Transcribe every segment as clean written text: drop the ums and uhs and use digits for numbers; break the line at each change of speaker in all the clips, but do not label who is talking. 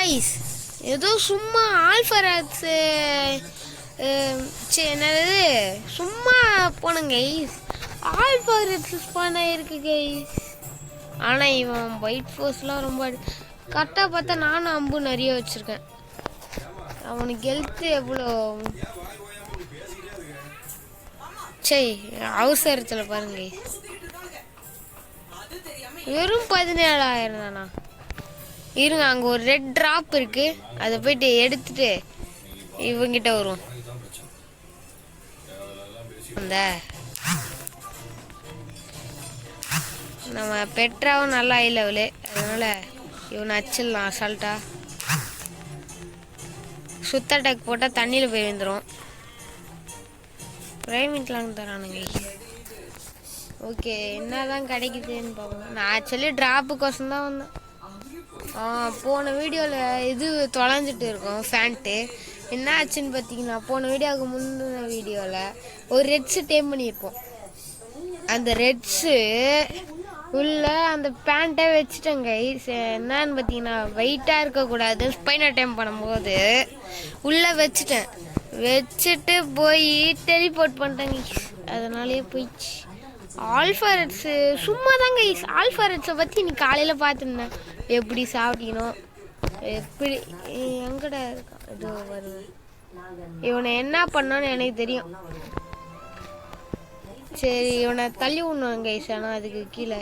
Guys ஏதோ சும்மா ஆல்ஃபராக்ஸ் என்னது சும்மா போனேன் கைஸ். ஆல்ஃபராக்ஸ் பண்ண இருக்கு கைஸ். ஆனால் இவன் ஒயிட் ஃபோர்ஸ்லாம் ரொம்ப கரெக்டாக பார்த்தா நானும் அம்பு நிறைய வச்சுருக்கேன். அவனுக்கு ஹெல்த்து எவ்வளோ சரி அவசரத்தில் பாருங்க வெறும் 17,000 தானா. இருங்க அங்கே ஒரு ரெட் ட்ராப் இருக்கு, அதை போயிட்டு எடுத்துட்டு இவங்கிட்ட வரும். அந்த நம்ம பெட்ராவும் நல்லா ஹை லெவலு, அதனால இவனை அச்சிடலாம் அசால்ட்டா. சுத்த அட்டாக் போட்டால் தண்ணியில் போய் வந்துடும். பிரைமேட்லாம் தரானுங்க. ஓகே என்னதான் கிடைக்குதுன்னு பார்ப்போம். நான் ஆக்சுவலி ட்ராப்புக்கோசம் தான் வந்தேன். போன வீடியோவில் இது தொலைஞ்சிட்டு இருக்கோம் ஃபேண்ட்டு. என்ன ஆச்சுன்னு பார்த்தீங்கன்னா போன வீடியோவுக்கு முந்தின வீடியோவில் ஒரு ரெட்ஸு டேம் பண்ணியிருப்போம். அந்த ரெட்ஸு உள்ள அந்த பேண்ட்டை வச்சுட்டேங்க. என்னன்னு பார்த்தீங்கன்னா வெயிட்டாக இருக்கக்கூடாது. ஸ்பைனர் டைம் பண்ணும்போது உள்ளே வச்சுட்டு போய் டெலிபோர்ட் பண்ணிட்டேங்க. அதனாலே போயிடுச்சு. ஆல்ஃபரெட்ஸு சும்மா தாங்க. ஆல்ஃபரெட்ஸை பற்றி இன்னைக்கு காலையில் பார்த்துருந்தேன். எப்படி சாப்பிடணும் எப்படி எங்கடா இருக்கான் இது வருங்க. இவனை என்ன பண்ணோன்னு எனக்கு தெரியும். சரி இவனை தள்ளி விடணும் கைஸ். ஆனால் அதுக்கு கீழே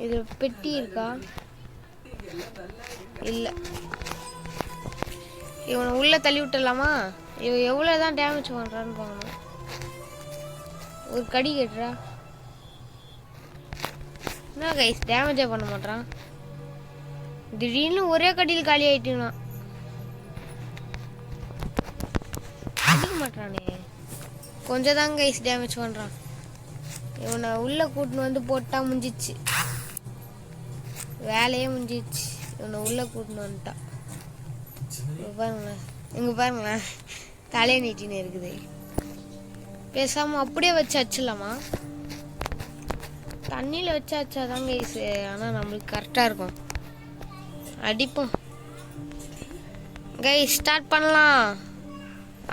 இது பெட்டி இருக்கா? இல்லை, இவனை உள்ளே தள்ளி விட்டுடலாமா? இவன் எவ்வளோ தான் டேமேஜ் பண்ணுறான்னு பார்க்கணும். ஒரு கடி கட்டுறா என்ன கைஸ், டேமேஜே பண்ண மாட்டான். திடீர்னு ஒரே கடியில் காலி ஆயிட்டுனா அடிக்க மாட்டானே. கொஞ்சம் தான் கைஸ் டேமேஜ் பண்ணுறான். இவனை உள்ளே கூட்டின்னு வந்து போட்டால் முடிஞ்சிச்சு, வேலையே முடிஞ்சிச்சு. இவனை உள்ளே கூட்டின்னு வந்துட்டான். பாருங்களேன், இங்கே பாருங்களேன், தலையை நீட்டின்னு இருக்குது. பேசாமல் அப்படியே வச்சு அச்சிடலாமா? தண்ணியில் வச்சு அச்சாதாங்க ஈஸி. ஆனால் நம்மளுக்கு கரெக்டாக இருக்கும். அடிப்போம் கைஸ், ஸ்டார்ட் பண்ணலாம்.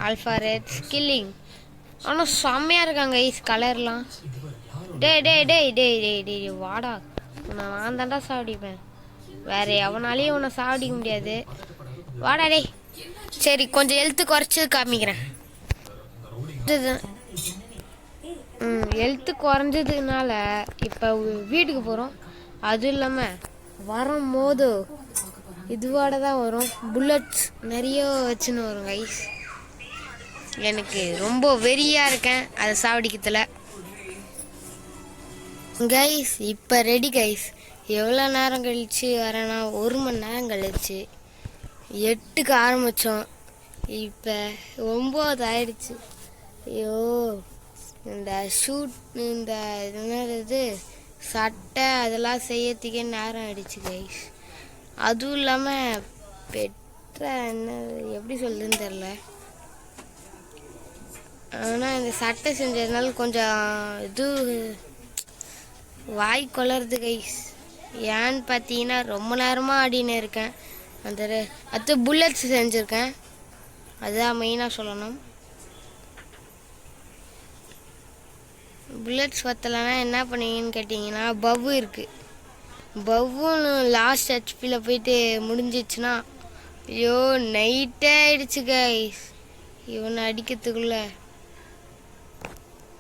Alpha red skilling. ஆனால் செம்மையாக இருக்காங்க கைஸ் கலர்லாம். டேய் வாடா, நான் தாண்டா சாவடிப்பேன். வேற எவனாலையும் உன்னை சாவடிக்க முடியாது. வாடா டேய். சரி கொஞ்சம் ஹெல்த்து குறைச்சி காமிக்கிறேன். ஹெல்த்து குறைஞ்சதுனால இப்போ வீட்டுக்கு போகிறோம். அதுவும் இல்லாமல் வரும்போது இதுவோட தான் வரும். புல்லட்ஸ் நிறைய வச்சுன்னு வரும் கைஸ். எனக்கு ரொம்ப வெறியாக இருக்கேன் அதை சாவடிக்கிறதுல கைஸ். இப்போ ரெடி கைஸ். எவ்வளோ நேரம் கழிச்சு வரேன்னா 1 மணி நேரம் கழிச்சு 8க்கு ஆரம்பித்தோம். இப்போ 9 ஆயிடுச்சு. ஐயோ இந்த ஷூட் இந்த என்னது சட்டை அதெல்லாம் செய்யறதுக்கே நேரம் ஆயிடுச்சு கைஸ். அதுவும் இல்லாமல் பெற்ற என்ன எப்படி சொல்லுதுன்னு தெரில. ஆனால் இந்த சட்டை செஞ்சதுனால கொஞ்சம் இது வாய் கொளருது கைஸ். ஏன்னு பார்த்தீங்கன்னா ரொம்ப நேரமாக ஆடின்னு இருக்கேன். அடுத்து புல்லட்ஸ் செஞ்சுருக்கேன், அதுதான் மெயினாக சொல்லணும். புல்லட்ஸ் பத்தலைன்னா என்ன பண்ணுவீங்கன்னு கேட்டிங்கன்னா பவ்வு இருக்குது. பவ்வுன்னு லாஸ்ட் ஹெச்பியில் போயிட்டு முடிஞ்சிச்சுன்னா ஐயோ நைட்டே ஆயிடுச்சு கைஸ். இவனை அடிக்கிறதுக்குள்ளே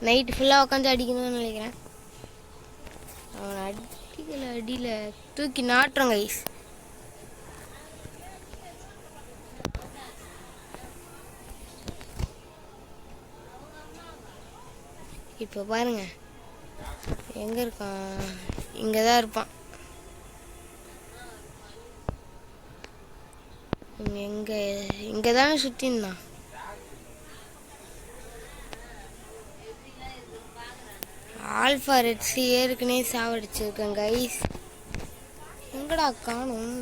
நைட்டு ஃபுல்லாக உட்காந்து அடிக்கணும்னு நினைக்கிறேன். அவனை அடியில் தூக்கி நாட்டுறோம் கைஸ். இப்போ பாருங்க எங்கே இருக்கான்? இங்கே தான் இருப்பான். இங்கே தானே சுற்றிருந்தான். ஆல்ஃபா ரெட்ஸ் ஏற்கனவே சாவடிச்சிருக்கேன் கைஸ். எங்கடா காணும்?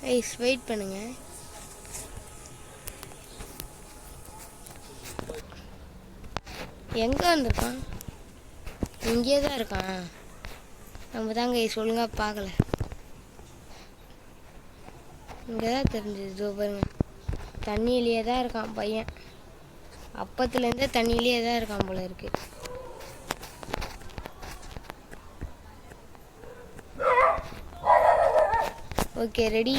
கைஸ் வெயிட் பண்ணுங்க. எங்கே வந்திருக்கான்? இங்கே தான் இருக்கான். நம்ம தாங்க சொல்லுங்க பார்க்கல. இங்கே தான் தெரிஞ்சுது பாருங்க. தண்ணியிலேயே தான் இருக்கான் பையன். அப்பத்துலேருந்தே தண்ணியிலேயே தான் இருக்கான் போல இருக்கு. ஓகே ரெடி,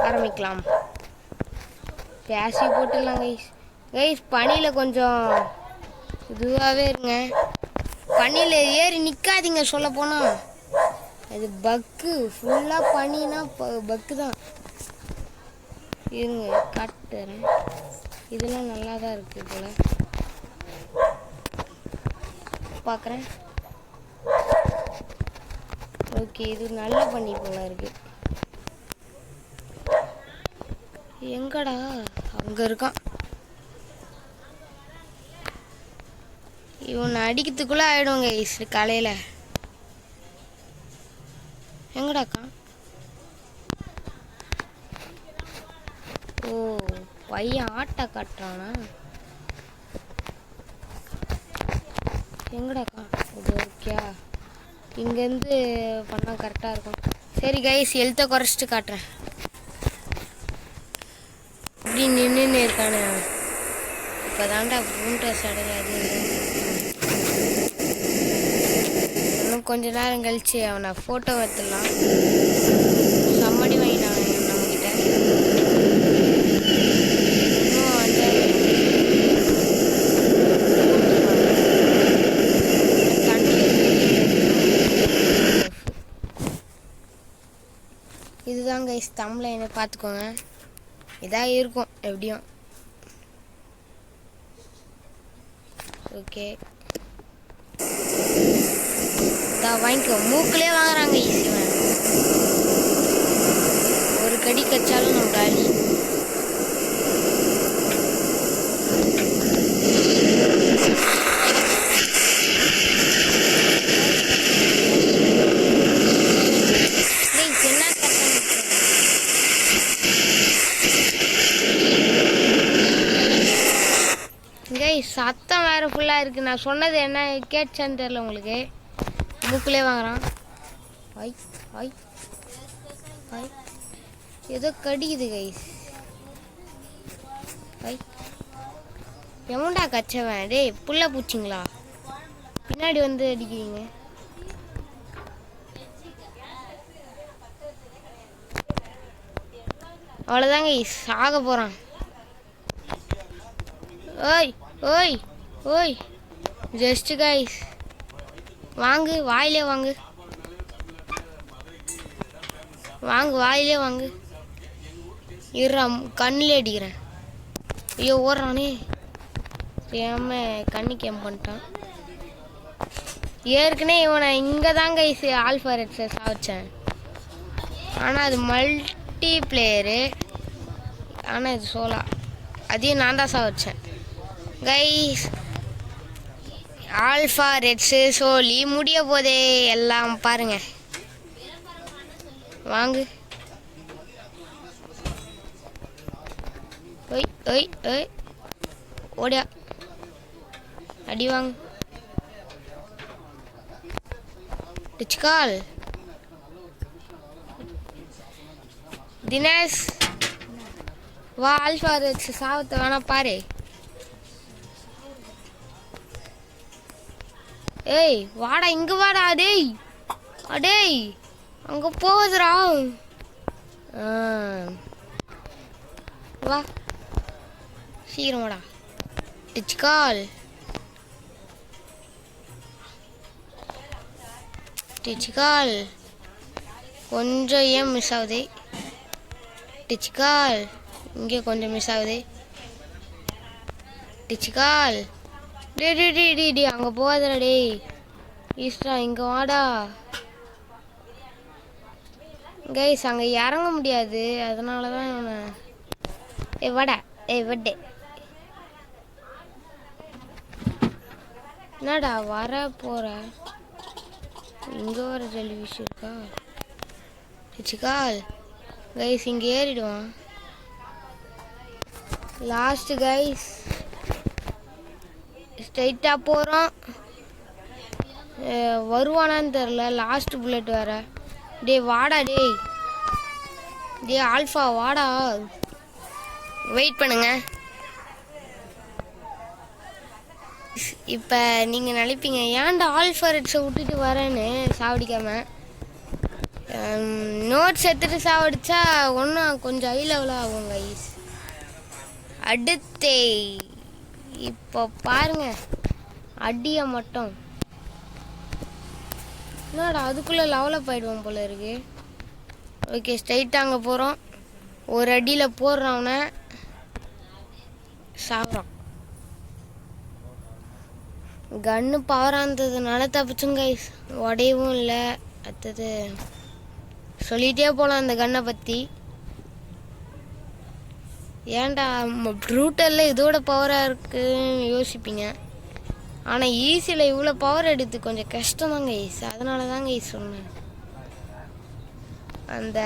ஆரம்பிக்கலாம். பேசி போட்டுடலாம் கைஸ். கைஸ் பனியில் கொஞ்சம் இதுவாகவே இருங்க. பனியில் ஏறி நிற்காதீங்க. சொல்ல போனால் அது பக்கு. ஃபுல்லாக பனினா பக்கு தான். இருங்க காட்டுறேன். இதெல்லாம் நல்லா தான் இருக்குது போல் பார்க்குறேன். ஓகே இது நல்ல பனி போல இருக்கு. எங்கடா? அங்கே இருக்கான். இவனை அடிக்கிறதுக்குள்ளே ஆயிடுவாங்க காலையில். எங்கடாக்கா? ஓ பையன் ஆட்டை காட்டுறானா? எங்கடாக்கா? இது ஓகே, இங்கேருந்து பண்ணால் கரெக்டாக இருக்கும். சரி கைஸ் ஹெல்த்தை குறைச்சிட்டு காட்டுறேன். இப்படி நின்று இருக்கானே. இப்போ தாண்டா பூண்டை சடையாது. இன்னும் கொஞ்ச நேரம் கழிச்சு அவனை ஃபோட்டோ எடுத்துடலாம். சம்மடி வாங்கிட்டான் நம்மக்கிட்ட. இன்னும் அந்த இதுதான் கைஸ் தம்ப்லைனை பார்த்துக்கோங்க. இதாக இருக்கும் எப்படியும். ஓகே இதான் வாங்கிக்கோ. மூக்கிலே வாங்குறாங்க ஈஸியாக. ஒரு கடி கச்சாலும் நம்ம காலி. சத்தம் வேறு ஃபுல்லாக இருக்குது. நான் சொன்னது என்ன கேட்டுச்சான்னு தெரில உங்களுக்கு. மூக்கிலே வாங்குறான். ஐ ஐ ஐ ஏதோ கடிக்குது கைஸ். ஐ எவன்டா கச்சவன்? டேய் புள்ள பூச்சிங்களா பின்னாடி வந்து அடிக்கிறீங்க? அவ்வளோதாங்க சாக போகிறான். ஓய் ஓய் ஓய் ஜஸ்ட் கைஸ் வாங்கு, வாயிலே வாங்கு, வாங்கு வாயிலே வாங்கு. இருறான் கண்ணிலே அடிக்கிறேன். ஐயோ ஓடுறானே. ஏம கண்ணு கேம் பண்ணிட்டான். ஏற்கனவே இவனை இங்கே தாங்க ஆல்ஃபா ரெட்ஸை சாவச்சேன். ஆனால் அது மல்டி பிளேயரு. ஆனால் இது சோலா. அதையும் நான் தான் சாவச்சேன் கைஸ். ஆல்ஃபா ரெட்ஸு சோலி முடிய போதே எல்லாம் பாருங்க. வாங்கு. ஒய் ஒய் ஒய் ஓடியா அடி வாங்க. டிச்கால் தினேஷ் வா. ஆல்ஃபா ரெட்ஸ் சாவத்தை வேணா பாரு. ஏய் வாடா இங்க வாடா. டேய் அடேய் அங்க போகுதுடா. வா சீக்கிரம் வாடா. டிச்கால் டிச்கால் கொஞ்சம் ஏன் மிஸ் ஆகுது? டிச்கால் இங்கே கொஞ்சம் மிஸ் ஆகுது. டிச்கால் டே டே டே டே டே அங்கே போகாதடா. டேய் ஈஸ்டா இங்கே வாடா. கைஸ் அங்கே இறங்க முடியாது, அதனால தான் இவனை. ஏ வாடா. ஏ வட்டே என்னடா வர போகிற? இங்கே வர டெலிவிஷன் இருக்கா? டிச்கால் கைஸ் இங்கே ஏறிடுவான். லாஸ்ட் கைஸ் ஸ்ட்ரைட்டாக போகிறோம். வருவானான்னு தெரில. லாஸ்ட் புல்லட் வேற. டேய் வாடா டே ஆல்ஃபா வாடா. வெயிட் பண்ணுங்க. இப்போ நீங்கள் நினைப்பீங்க ஏன்டா ஆல்ஃபா ரெட்ஸை விட்டுட்டு வரேன்னு சாவடிக்காம. நோட்ஸ் எடுத்துட்டு சாவடிச்சா ஒன்றும் கொஞ்சம் ஹை லெவலாக ஆகும் கைஸ். அடுத்தே இப்போ பாருங்க அடியை மட்டும். என்னடா அதுக்குள்ளே லெவலப் ஆகிடுவோம் போல இருக்கு. ஓகே ஸ்ட்ரைட்டாக அங்கே போகிறோம். ஒரு அடியில் போடுறவனை சாப்பிட்றான். கன்னு பவராக இருந்ததுனால தப்பிச்சுங்க கைஸ். உடையவும் இல்லை. அடுத்தது சொல்லிகிட்டே போகலாம் அந்த கன்னை பற்றி. ஏன்டா ப்ரூட்டரில் இதோட பவராக இருக்குன்னு யோசிப்பீங்க. ஆனால் ஈஸியில் இவ்வளோ பவர் எடுத்து கொஞ்சம் கஷ்டம் தாங்க ஈஸ். அதனால தாங்க ஈஸ் சொன்னேன். அந்த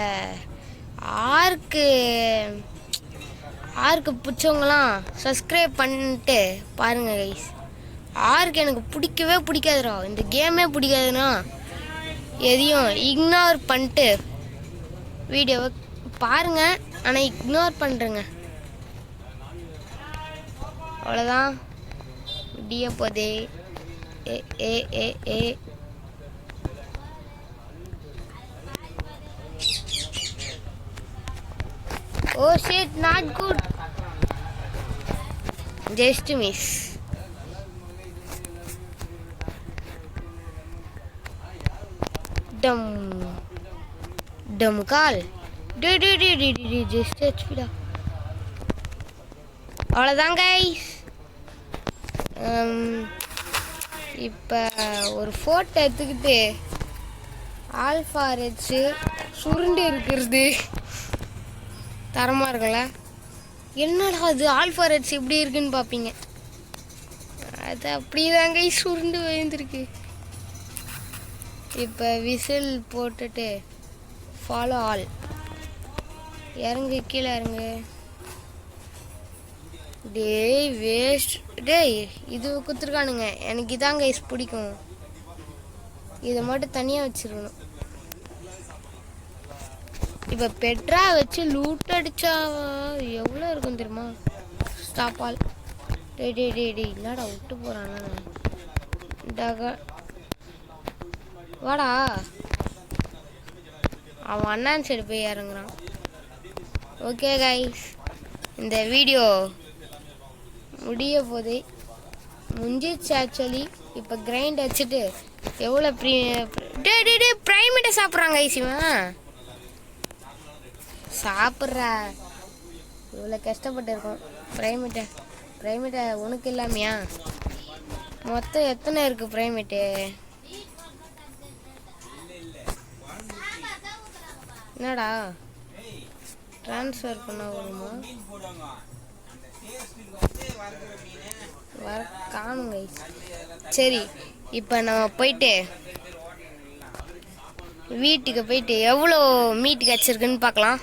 ஆர்க்கு பிடிச்சவங்களாம் சப்ஸ்கிரைப் பண்ணிட்டு பாருங்க கைஸ். ஆர்க்கு எனக்கு பிடிக்கவே பிடிக்காதுடா. இந்த கேமே பிடிக்காதுன்னா எதையும் இக்னோர் பண்ணிட்டு வீடியோவை பாருங்க. ஆனால் இக்னோர் பண்ணுறேங்க. அவ்வளோதான். முடிய போதே. ஏ ஏ ஏ ஏ Oh shit, not good. Just miss. Dumb call. Just HP da. அவ்வளோதான் கைஸ். இப்போ ஒரு ஃபோட்டோ எடுத்துக்கிட்டு ஆல்ஃபா ரெட்ஸு சுருண்டு இருக்கிறது தரமாக இருக்குல்ல. என்னடா அது ஆல்ஃபா ரெட்ஸ் இப்படி இருக்குன்னு பார்ப்பீங்க. அது அப்படிதாங்க சுருண்டு விழுந்துருக்கு. இப்போ விசில் போட்டுட்டு ஃபாலோ ஆல். இறங்கு கீழே இறங்கு. டேய் வேஸ்ட். டேய் இது குத்துருக்கானுங்க. எனக்கு இதாங்க கைஸ் பிடிக்கும். இதை மட்டும் தனியாக வச்சிருக்கணும். இப்போ பெட்ரா வச்சு லூட் அடிச்சா எவ்வளோ இருக்கும் தெரியுமா? Stop all. டே இல்லடா விட்டு போகிறானா வாடா. அவன் அண்ணான் சைடு போய் இறங்குறான். ஓகே கைஸ் இந்த வீடியோ முடிய போதே முடிஞ்சிச்சு ஆக்சுவலி. இப்போ கிரைண்ட் வச்சுட்டு எவ்வளோ டே ப்ரைமேட்டை சாப்பிட்றாங்க கைஸ். இவன் சாப்பிட்றா இவ்வளோ கஷ்டப்பட்டு இருக்கோம். ப்ரைமேட்டை உனக்கு இல்லாமையா? மொத்தம் எத்தனை இருக்குது ப்ரைமேட்டு? என்னடா ட்ரான்ஸ்ஃபர் பண்ண வருமா? வர காணுங்க. சரி இப்போ நம்ம போயிட்டு வீட்டுக்கு போயிட்டு எவ்வளோ மீட் கிடச்சிருக்குன்னு பார்க்கலாம்.